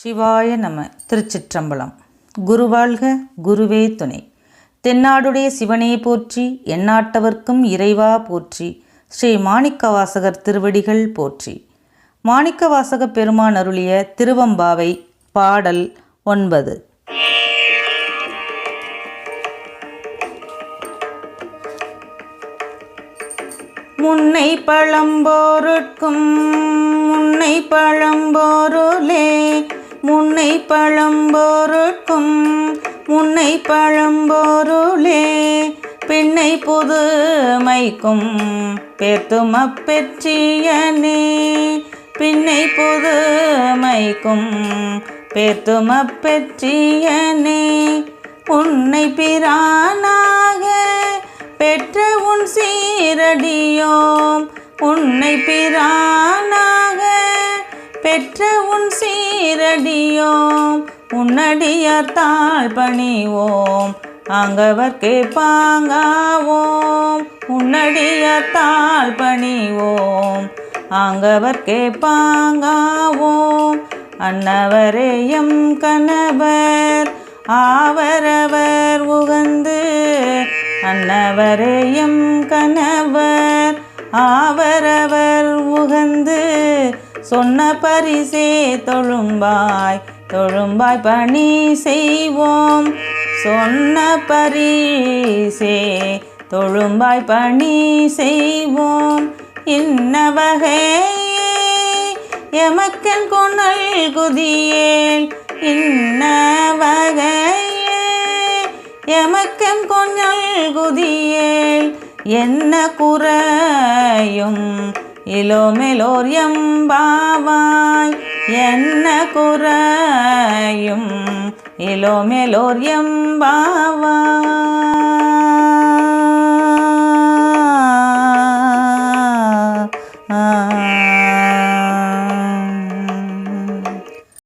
சிவாய நம. திருச்சிற்றம்பலம். குருவாழ்க குருவே துணை. தென்னாடுடைய சிவனே போற்றி, எந்நாட்டவர்க்கும் இறைவா போற்றி. ஸ்ரீ மாணிக்கவாசகர் திருவடிகள் போற்றி. மாணிக்கவாசக பெருமான் அருளிய திருவம்பாவை பாடல் 9. முன்னை பழம்போருட்கும் முன்னை பழம்போருளே, முன்னை பழம்போருட்கும் முன்னை பழம்போருளே, பின்னை புதுமைக்கும் பேத்துமப்பெற்றியனே, பின்னை புதுமைக்கும் பேத்துமப்பெற்றியனே, உன்னை பிரானாக பெற்ற உன் சீரடியோம், உன்னை பிரானாக பெற்ற உன் சீரடியோம், உன்னடியார் தாழ் பணிவோம் ஆங்கவர்க்கே பாங்காவோம், உன்னடியார் தாழ் பணிவோம் ஆங்கவர்க்கே பாங்காவோம். அன்னவரேயம் கணவர் ஆவரவர் உகந்து, அன்னவரேயம் கணவர் ஆவரவர் உகந்து, சொன்ன பரிசே தொழும்பாய் தொழும்பாய் பணி செய்வோம், சொன்ன பரிசே தொழும்பாய் பணி செய்வோம். இன்ன வகையே எமக்கன் கொணல் குதியேல், இன்ன வகையே எமக்கன் கொணல் குதியேல், என்ன குறையும் இலோமெலோர் எம்பாவாய், என்ன குறையும் இலோமெலோர் எம்பாவாய்.